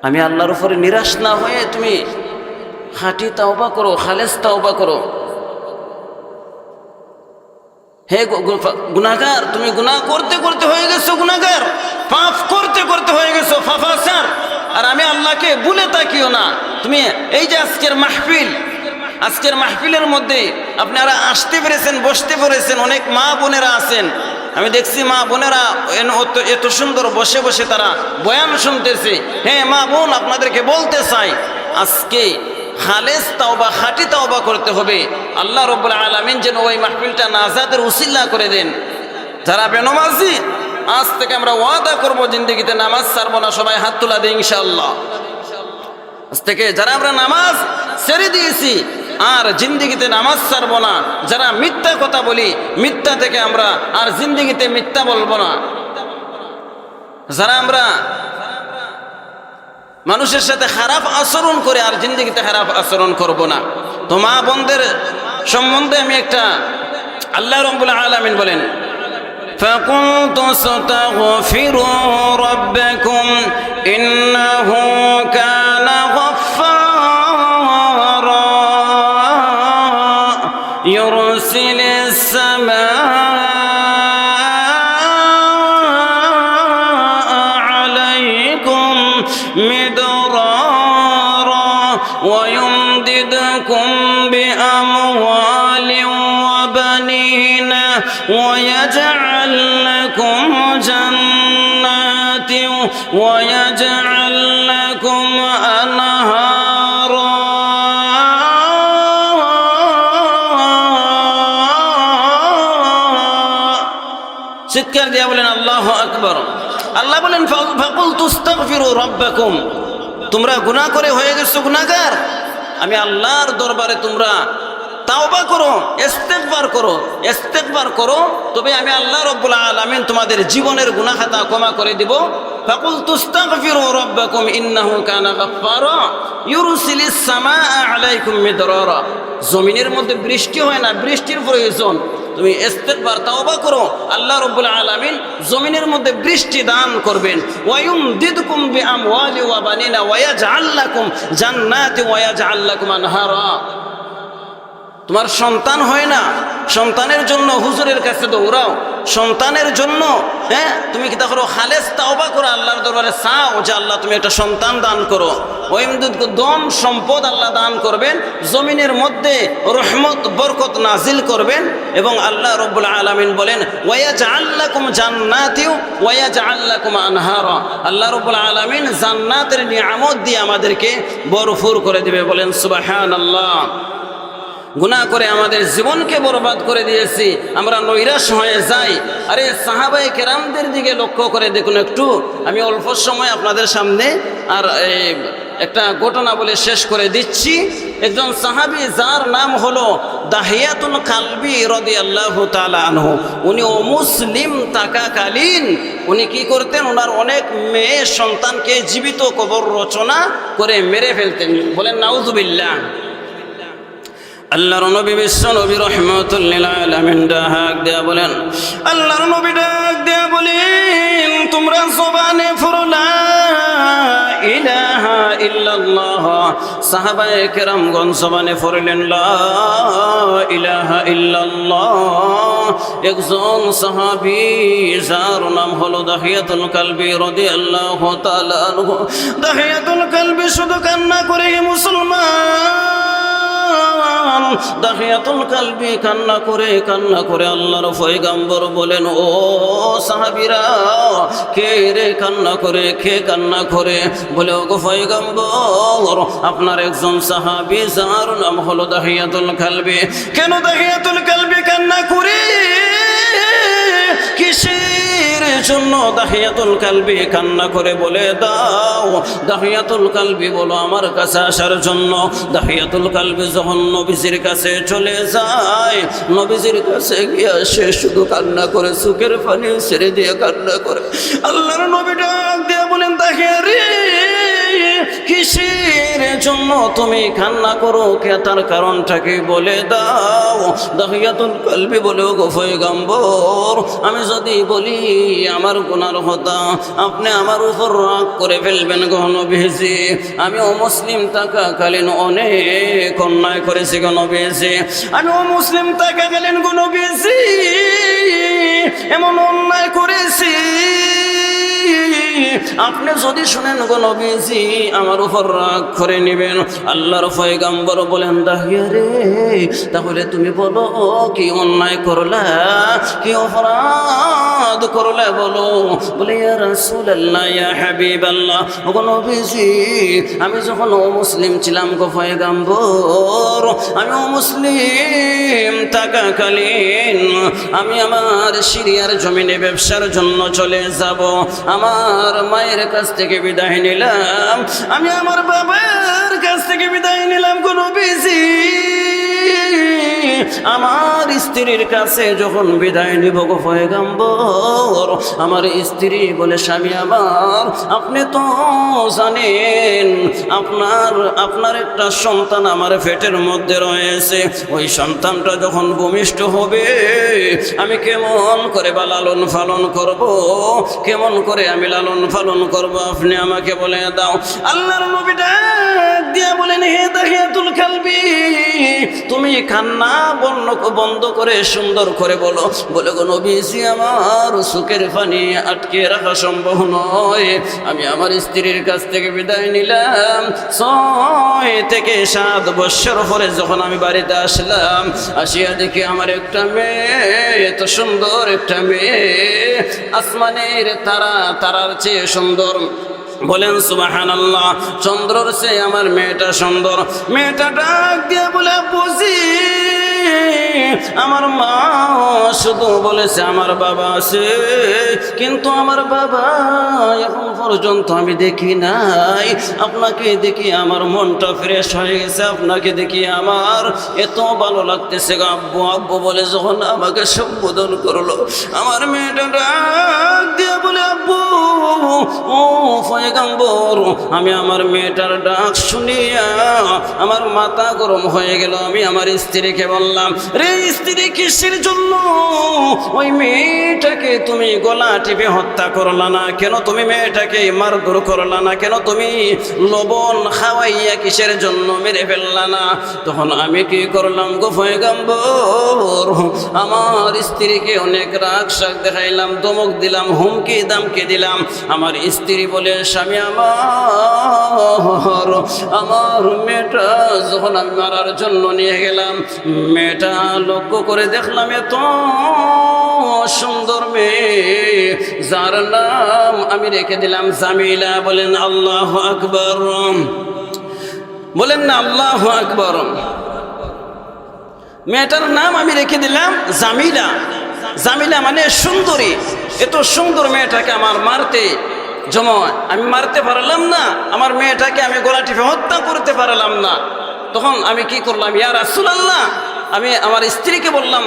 আমি আল্লাহর উপরে নিরাশ না হয়ে তুমি খাঁটি তাওবা করো, খালেস তাওবা করো। হে গুনাহগার, তুমি গুনাহ করতে করতে হয়ে গেছো গুনাহগার, পাপ করতে করতে হয়ে গেছো পাপাচার, আর আমি আল্লাহকে ভুলে তাকিও না। তুমি এই যে আজকের মাহফিল, আজকের মাহফিলের মধ্যে আপনারা আসতে পেরেছেন, বসতে পেরেছেন, অনেক মা বোনেরা আছেন। আমি দেখছি মা বোনেরা এত সুন্দর বসে বসে তারা বয়ান শুনতেছে। হ্যাঁ মা বোন, আপনাদেরকে বলতে চাই, আজকে খালেস তাওবা, খাঁটি তাওবা করতে হবে। আল্লাহ রাব্বুল আলামিন যেন ওই মাহফিলটা নাজাতের উসিলা করে দেন। যারা বেনামাজি, আজ থেকে আমরা ওয়াদা করব জিন্দেগিতে নামাজ ছাড়বো না। সবাই হাত তুলা দিই ইনশাআল্লাহ। আজ থেকে যারা আমরা নামাজ ছেড়ে দিয়েছি, আর জিন্দেগিতে নামাজ ছাড়বো না। যারা মিথ্যা কথা বলি, মিথ্যা থেকে আমরা আর জিন্দেগিতে মিথ্যা বলবো না। যারা আমরা মানুষের সাথে খারাপ আচরণ করে, আর জিন্দেগিতে খারাপ আচরণ করব না। তো মা বোনদের সম্বন্ধে আমি একটা, আল্লাহ রাব্বুল আলামিন বলেন فَقُلْتُ اسْتَغْفِرُوا رَبَّكُمْ إِنَّهُ كَانَ غَفَّارًا يُرْسِلِ السَّمَاءَ عَلَيْكُمْ مِدْرَارًا وَيُمْدِدْكُمْ بِأَمْوَالٍ وَبَنِينَ وَيَجْعَلْ لَكُمْ جَنَّاتٍ وَيَجْعَلْ لَكُمْ أَنْهَارًا চিৎকার দিয়ে বলেন আল্লাহু আকবার। আল্লাহ বলেন ফাকুলতু ইস্তাগফিরু রাব্বাকুম, তোমরা গুনাহ করে হয়ে গেছো গুনাহগার, আমি আল্লাহর দরবারে তোমরা তাওবা করো, ইস্তেগফার করো, তবে আমি আল্লাহ রাব্বুল আলামিন তোমাদের জীবনের গুনাহ খাতা ক্ষমা করে দিব। ফাকুলতু ইস্তাগফিরু রাব্বাকুম ইন্নাহু কানা গাফফারা ইউরসিলিস সামাআ আলাইকুম মিদরারা। জমিনের মধ্যে বৃষ্টি হয় না, বৃষ্টির প্রয়োজন, তুমি ইস্তেগফার তাওবা করো, আল্লাহ রাব্বুল আলামিন জমিনের মধ্যে বৃষ্টি দান করবেন। ওয়ায়ুমদিদকুম বিআমওয়ালি ওয়া বানিনা ওয়ায়াজআল লাকুম জান্নাতি ওয়ায়াজআল লাকুম আনহারা। তোমার সন্তান হয় না, সন্তানের জন্য হুজুরের কাছে দৌড়াও, সন্তানের জন্য তুমি কি তা করো, খালেস তাওবা করো, আল্লাহর দরবারে চাও যে আল্লাহ তুমি একটা সন্তান দান করো। দম সম্পদ আল্লাহ দান করবেন, জমিনের মধ্যে রহমত বরকত নাজিল করবেন। এবং আল্লাহ রাব্বুল আলামিন বলেন ওয়ায়াজআল লাকুম জান্নাতি ওয়ায়াজআল লাকুম আনহারা, আল্লাহ রাব্বুল আলামিন জান্নাতের নিয়ামত দিয়ে আমাদেরকে ভরপুর করে দিবে। বলেন সুবহানাল্লাহ। গুনাহ করে আমাদের জীবনকে বরবাদ করে দিয়েছি, আমরা নৈরাশ হয়ে যাই। আরে সাহাবায়ে কেরামদের দিকে লক্ষ্য করে দেখুন একটু। আমি অল্প সময় আপনাদের সামনে আর একটা ঘটনা বলে শেষ করে দিচ্ছি। একজন সাহাবী যার নাম হলো দাহিয়াতুল কালবি রাদিয়াল্লাহু তাআলা আনহু, উনি অমুসলিম থাকাকালীন উনি কি করতেন, ওনার অনেক মেয়ে সন্তানকে জীবিত কবর রচনা করে মেরে ফেলতেন। বলেন নাউযুবিল্লাহ। আল্লাহর নবী বিশ্ব নবী রহমাতুল লিল আলামিন ডাক দেয়া বলেন, আল্লাহর নবী ডাক দেয়া বলেন তোমরা জবানে ফুরলা ইলাহা ইল্লাল্লাহ। সাহাবায়ে কেরামগণ জবানে পড়লেন লা ইলাহা ইল্লাল্লাহ। একজন সাহাবী যার নাম হলো দাহিয়াতুল কালবি রাদিয়াল্লাহু তাআলা আনহু, দাহিয়াতুল কালবি শুধু কান্না করে মুসলমান, দাহিয়াতুল কালবি কান্না করে আল্লাহর পয়গম্বর বলেন ও সাহাবীরা, কে রে কান্না করে, কে কান্না করে? বলে ও গো পয়গম্বর, আপনার একজন সাহাবী যার নাম হলো দাহিয়াতুল কালবি। কেন দাহিয়াতুল কালবি কান্না করে? কিসের জন্য দাহিয়াতুল কালবি কান্না করে বলে দাও। দাহিয়াতুল কালবি বলো আমার কাছে আসার জন্য। দাহিয়াতুল কালবি যখন নবীজির কাছে চলে যায়, নবীজির কাছে গিয়ে সে শুধু কান্না করে, চোখের পানি ছেড়ে দিয়ে কান্না করে। আল্লাহর নবী ডাক দিয়ে বলেন দাহিয়া রে, কিসের জন্য তুমি কান্না করো, কে তার কারণটা কি বলে দাও। দাহিয়াতুল কালবি বলে ও গো পয়গম্বর, আমি যদি বলি আমার গুনার কথা, আপনি আমার উপর রাগ করে ফেলবেন গো নবীজি। আমি অমুসলিম থাকাকালীন অনেক অন্যায় করেছি গো নবীজি। আমি অমুসলিম থাকাকালীন গো নবীজি এমন অন্যায় করেছি, আপনি যদি শুনেন গো নবীজি আমার উপর রাগ করে নেবেন। আল্লাহর পয়গম্বর বলেন দাহিয়া রে, তাহলে তুমি বলো কি অন্যায় করলা, কি অপরাধ করলা বলো। বলে ইয়া রাসূলুল্লাহ, ইয়া হাবিবাল্লাহ, ও গো নবীজি আমি যখন অমুসলিম ছিলাম গো পয়গম্বর, আমি অমুসলিম থাকাকালীন আমি আমার সিরিয়ার জমিনে ব্যবসার জন্য চলে যাব। আমার মায়ের কাছ থেকে বিদায় নিলাম, আমি আমার বাবার কাছ থেকে বিদায় নিলাম গো নবীজি। আমার স্ত্রীর কাছে যখন বিদায় নিব গো পয়গম্বর, আমার স্ত্রী বলে স্বামী আমার, আপনি তো জানেন আপনার একটা সন্তান আমার পেটের মধ্যে রয়েছে, ওই সন্তানটা যখন ভূমিষ্ঠ হবে আমি কেমন করে বা লালন পালন করব, কেমন করে আমি লালন পালন করব, আপনি আমাকে বলে দাও। আল্লাহর নবী ডাক দিয়া বলেন, হে দাহিয়াতুল কালবি, তুমি কান্না বন্ধ করে সুন্দর করে বলো। বলে গো নবীজি, আমার চোখের পানি আটকে রাখা সম্ভব নয়। আমি আমার স্ত্রীর কাছ থেকে বিদায় নিলাম, 6 থেকে 7 বছর পরে যখন আমি বাড়িতে আসলাম, আসিয়া দেখি আমার একটা মেয়ে, এত সুন্দর একটা মেয়ে, আসমানের তারার চেয়ে সুন্দর। বলেন সুবহানাল্লাহ। চন্দ্রর চেয়ে আমার মেয়েটা সুন্দর। মেয়েটা ডাক দিয়ে বলে, বুঝি আমার মা শুধু বলেছে আমার বাবা আছে, কিন্তু আমার বাবা এখন পর্যন্ত আমি দেখি নাই। আপনাকে দেখি আমার মনটা ফ্রেশ হয়ে গেছে, আপনাকে দেখি আমার এত ভালো লাগতেছে। আব্বু আব্বু বলে যখন আমাকে সম্বোধন করলো, আমার মেয়েটা ডাক দিয়ে বলে, আব্বু ও পয়গম্বর। আমি আমার মেয়েটার ডাক শুনিয়া আমার মাথা গরম হয়ে গেল। আমি আমার স্ত্রীকে বললাম, রে স্ত্রী, কিসের জন্য ওই মেয়েটাকে তুমি গলা টিপে হত্যা করলা না? কেন তুমি মেয়েটাকে মারধর করলা না? কেন তুমি লবণ খাওয়াইয়া কিসের জন্য মেরে ফেললা না? তখন আমি কি করলাম গো পয়গম্বর, আমার স্ত্রীকে অনেক রাগ শাক দেখাইলাম, ধমক দিলাম, হুমকি দামকে দিলাম। আমার স্ত্রী বলে, স্বামী আমার মেয়েটা যখন আমি মারার জন্য নিয়ে গেলাম, মেয়েটা লক্ষ্য করে দেখলাম এত সুন্দর মেয়ে, যার নাম আমি রেখে দিলাম জামিলা। বলেন আল্লাহু আকবার, বলেন না আল্লাহু আকবার। মেয়েটার নাম আমি রেখে দিলাম জামিলা। জামিলা মানে সুন্দরী। এত সুন্দর মেয়েটাকে আমার আমি মারতে পারলাম না, আমার মেয়েটাকে আমি গলা টিপে হত্যা করতে পারলাম না। তখন আমি কি করলাম, ইয়া রাসূলুল্লাহ, আমি আমার স্ত্রীকে বললাম,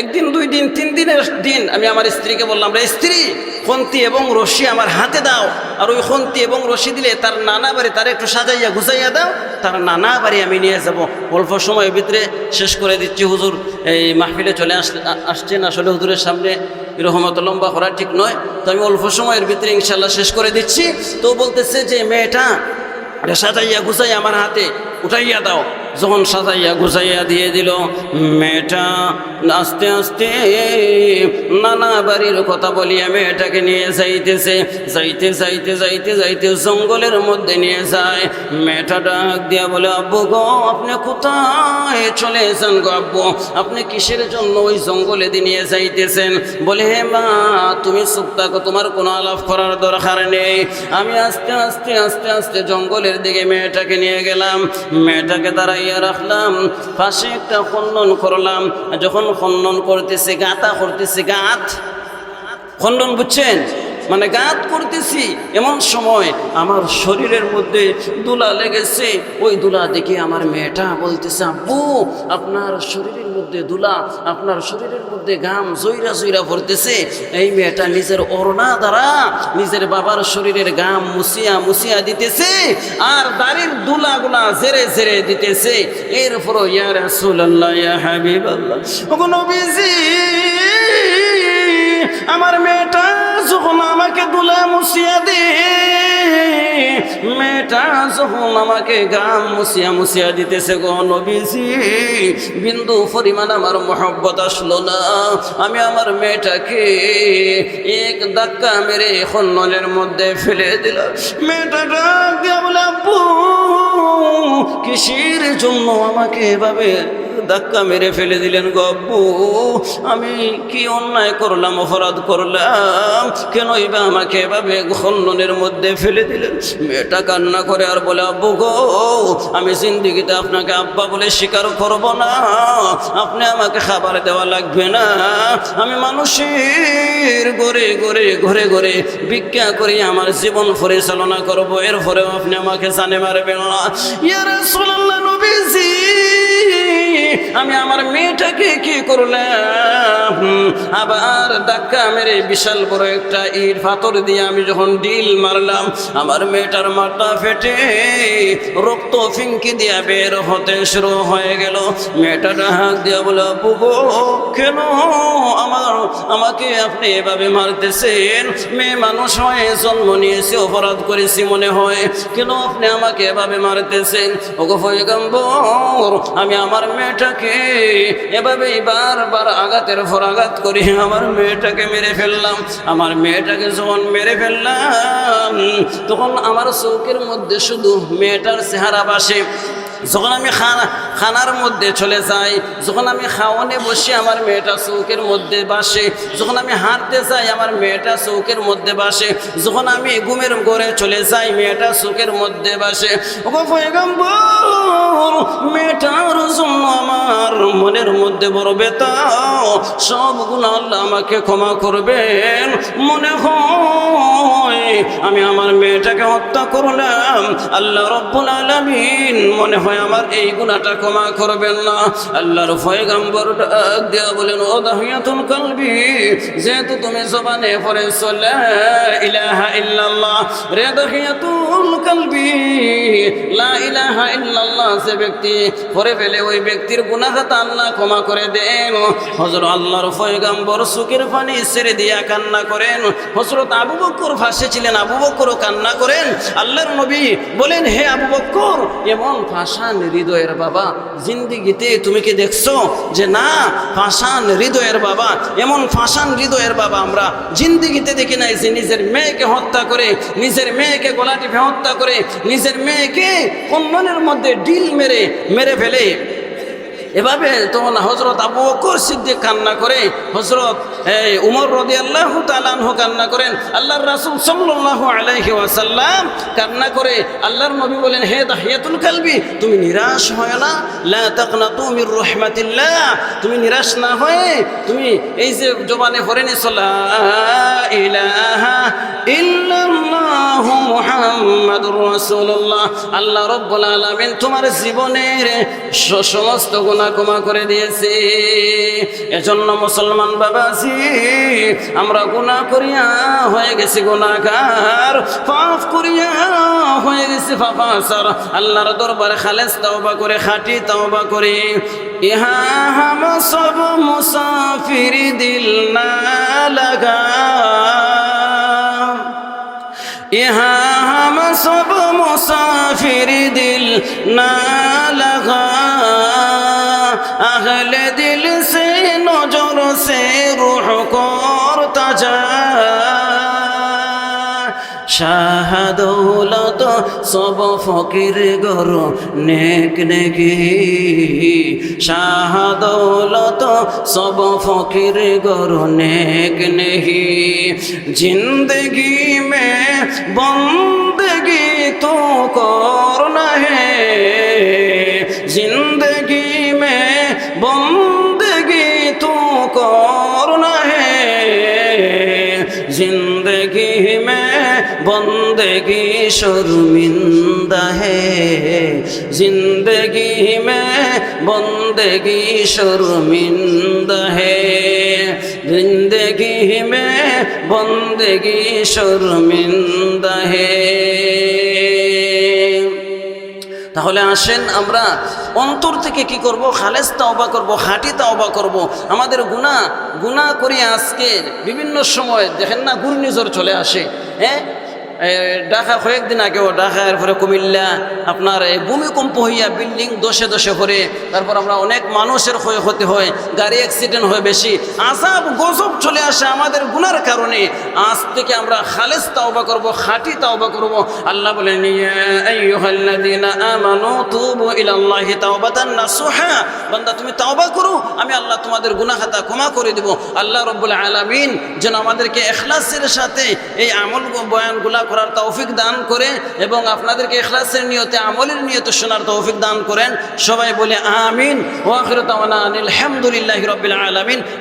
একদিন 2 দিন 3 দিনের দিন আমি আমার স্ত্রীকে বললাম, রে স্ত্রী, খন্তি এবং রশি আমার হাতে দাও, আর ওই খন্তি এবং রশি দিলে তার নানা বাড়ি তার একটু সাজাইয়া গুছাইয়া দাও, তার নানা বাড়ি আমি নিয়ে যাব। অল্প সময়ের ভিতরে শেষ করে দিচ্ছি। হুজুর এই মাহফিলে চলে আসছেন, আসলে হুজুরের সামনে এরকম অত লম্বা করা ঠিক নয়, তো আমি অল্প সময়ের ভিতরে ইনশাল্লাহ শেষ করে দিচ্ছি। তো বলতেছে যে মেয়েটা সাজাইয়া গুছাইয়া আমার হাতে উঠাইয়া দাও। যখন সাজাইয়া গুছাইয়া দিয়ে দিল, মেয়েটা আস্তে আস্তে নানা বাড়ির কথা বলিয়া মেয়েটাকে নিয়ে যাইতে জঙ্গলের মধ্যে নিয়ে যায়। মেয়েটা ডাক দিয়া বলে, আব্বু গো, আপনি কোথায় চলে এসেন গো আব্বু? আপনি কিসের জন্য ওই জঙ্গলে দিয়ে নিয়ে যাইতেছেন? বলে, হে মা, তুমি চুপ থাকো, তোমার কোনো আলাপ করার দরকার নেই। আমি আস্তে আস্তে আস্তে আস্তে জঙ্গলের দিকে মেয়েটাকে নিয়ে গেলাম। মেয়েটাকে দাঁড়াইয়া রাখলাম, পাশে একটা খনন করলাম। যখন খনন করতেছে, গাঁথা করতেছে, খনন বুঝছেন, মানে গাঁত করতেছি, এমন সময় আমার শরীরের মধ্যে দুলা লেগেছে। ওই দুলা দেখে আমার মেয়েটা বলতেছে, আব্বু, আপনার শরীরের মধ্যে দুলা, আপনার শরীরের মধ্যে ঘাম জইরা পড়তেছে। এই মেয়েটা নিজের ওড়না দ্বারা নিজের বাবার শরীরের ঘাম মুছিয়া দিতেছে, আর দাড়ির দুলাগুলা ঝেড়ে দিতেছে। এরপরও ইয়া রাসূলুল্লাহ, ইয়া হাবিবাল্লাহ, ওগো নবীজি, আমার মেয়েটা যখন আমাকে দুলা মুছিয়া দে, মেয়েটা যখন আমাকে গাম মুছিয়া দিতেছে গো নবীজি, বিন্দু পরিমাণ আমার মহব্বত আসলো না। আমি আমার মেয়েটাকে এক ধাক্কা মেরে খন্ননের মধ্যে ফেলে দিলাম। মেয়েটা ডাক দিয়া বলে, আব্বু, কিসের জন্য আমাকে এভাবে ধাক্কা মেরে ফেলে দিলেন গো আব্বু? আমি কি অন্যায় করলাম, অপরাধ করলাম? কেনই বা আমাকে এভাবে খন্ডনের মধ্যে ফেলে দিলেন? মেয়েটা কান্না করে আর বলে, আব্বু গো, আমি জিন্দিগিতে আপনাকে আব্বা বলে স্বীকার করব না, আপনি আমাকে খাবার দেওয়া লাগবে না, আমি মানুষের ঘরে ভিক্ষা করে আমার জীবন পরিচালনা করব, এরপরেও আপনি আমাকে জানে মারবেন না। ইয়া রাসূলুল্লাহ, নবীজি, আমি আমার মেয়েটাকে কি করলাম, আবার ধাক্কা মেরে বিশাল বড় একটা ইট পাথর দিয়ে আমি যখন ডিল মারলাম, আমার মেয়েটার মাথা ফেটে রক্ত ফিঙ্কি দিয়া বের হতে শুরু হয়ে গেল। মেয়েটা হাত দিয়া বলে, আপু গো, কেন আমাকে আপনি এভাবে মারতেছেন? মেয়ে মানুষ হয়ে জন্ম নিয়েছি, অপরাধ করেছি মনে হয়, কেন আপনি আমাকে এভাবে মারতেছেন? ওগো পয়গম্বর, আমি আমার মেয়েটাকে এভাবেই বারবার আঘাতের পর আঘাত করি আমার মেয়েটাকে মেরে ফেললাম। আমার মেয়েটাকে যখন মেরে ফেললাম তখন আমার চৌকের মধ্যে শুধু মেয়েটার চেহারা বাসে। যখন আমি খানার মধ্যে চলে যাই, যখন আমি খাওয়ানে বসে আমার মেয়েটা চৌকের মধ্যে বাসে, যখন আমি হাঁটতে যাই আমার মেয়েটা চৌকের মধ্যে বাসে, যখন আমি ঘুমের ঘরে চলে যাই মেয়েটা চৌকের মধ্যে বাসে। ওগো পয়গম্বর, মেয়েটার জন্য আমার মনের মধ্যে বড় ব্যথা, সব গুনাহ আল্লাহ আমাকে ক্ষমা করবেন। মনে হয় আমি আমার মেয়েটাকে হত্যা করলাম, আল্লাহ রব্বুল আলামিন মনে হয় আমার এই গুনাহটা ক্ষমা করবেন না। আল্লাহর পয়গম্বর ডাক দিয়া বলেন, ও দাহিয়াতুল কলবি, যেহেতু তুমি জবানে পড়েছো লা ইলাহা ইল্লাল্লাহ, রে দাহিয়াতুল কলবি, লা ইলাহা ইল্লাল্লাহ যে ব্যক্তি পড়ে ফেলে ওই ব্যক্তির গুনাহ খাতা আল্লাহ ক্ষমা করে দেন। হযরত আল্লাহর পয়গম্বর চোখের পানি ছেড়ে দিয়া কান্না করেন। হযরত আবু বকর ফাঁসে ছিলেন, আবু বকরও কান্না করেন। আল্লাহর নবী বলেন, হে আবু বকর, এমন পাষাণ হৃদয়ের বাবা জিন্দিগিতে তুমি কি দেখছো? যে না, পাষাণ হৃদয়ের বাবা, এমন পাষাণ হৃদয়ের বাবা আমরা জিন্দিগিতে দেখি নাই, যে নিজের মেয়েকে হত্যা করে, নিজের মেয়েকে গলা টিপে হত্যা করে, নিজের মেয়েকে কম্বলের মধ্যে ডিল মেরে ফেলে। এভাবে তখন হযরত আবু বকর সিদ্দিক কান্না করে, হযরত উমর রাদিয়াল্লাহু তাআলা আনহু কান্না করেন, আল্লাহর রাসূল সাল্লাল্লাহু আলাইহি ওয়াসাল্লাম কান্না করে। আল্লাহর নবী বলেন, হে দাহিয়াতুল কলবি, তুমি নিরাশ হয় না, লা তাকনাতু মির রাহমাতিল্লাহ, তুমি নিরাশ না হয়ে তুমি এই যে জবানে পড়ে নিছো লা ইলাহা ইল্লাল্লাহু মুহাম্মাদুর রাসূলুল্লাহ, আল্লাহ রাব্বুল আলামিন তোমার জীবনের সমস্ত গুনাহ ক্ষমা করে দিয়েছে। এজন্য মুসলমান বাবাজি, আমরা গুনাহ করিয়া হয়ে গেছি গুনাহগার, পাপ করিয়া হয়ে গেছি পাপাচার। আল্লাহর দরবারে খালেস তওবা করে, খাঁটি তওবা করি। ইহা হাম সব মুসাফির দিল না লাগা, यहाँ हम सब मुसाफिर दिल ना लगा, अहले दिल से नजर से रूह को ताजा, শাহাদৌলত সব ফকির গর নেক নেকি, শাহাদৌলত সব ফকির গর নেক নেহি, জিন্দগি মে বন্দগি তো করনা হে, জিন্দগি মে বন্দগি তো করনা হে, जिंदगी में बंदगी शर्मिंदा है, जिंदगी में बंदगी शर्मिंदा है, जिंदगी में बंदगी शर्मिंदा है। তাহলে আসেন আমরা অন্তর থেকে কি করব? খালেস তাওবা করব, খাঁটি তাওবা করব। আমাদের গুনাহ করি আজকে বিভিন্ন সময় দেখেন না ঘূর্ণিঝড় চলে আসে, হ্যাঁ, ঢাকা কয়েকদিন আগেও ঢাকার পরে কুমিল্লা আপনার ভূমিকম্প হইয়া বিল্ডিং দশে দশে পড়ে, তারপর আমরা অনেক মানুষের ক্ষয়ক্ষতি হয়, গাড়ি অ্যাক্সিডেন্ট হয় বেশি, আযাব গজব চলে আসে আমাদের গুনার কারণে। আজ থেকে আমরা খালেস তাওবা করব, খাঁটি তাওবা করব। আল্লাহ বলেন, ইয়া আইয়ুহাল্লাযীনা আমানু তুবু ইলাল্লাহি তাওবাতান নাসুহা, বান্দা তুমি তাওবা করো, আমি আল্লাহ তোমাদের গুনাহ খাতা ক্ষমা করে দেব। আল্লাহ রাব্বুল আলামিন যেন আমাদেরকে ইখলাসের সাথে এই আমল বয়ানগুলা করার তৌফিক দান করে এবং আপনাদেরকে ইখলাসের নিয়তে, আমলের নিয়তে শোনার তৌফিক দান করেন। সবাই বলে আমিন। ওয়া আখিরু দাওয়ানা আলহামদুলিল্লাহি রাব্বিল আলামিন।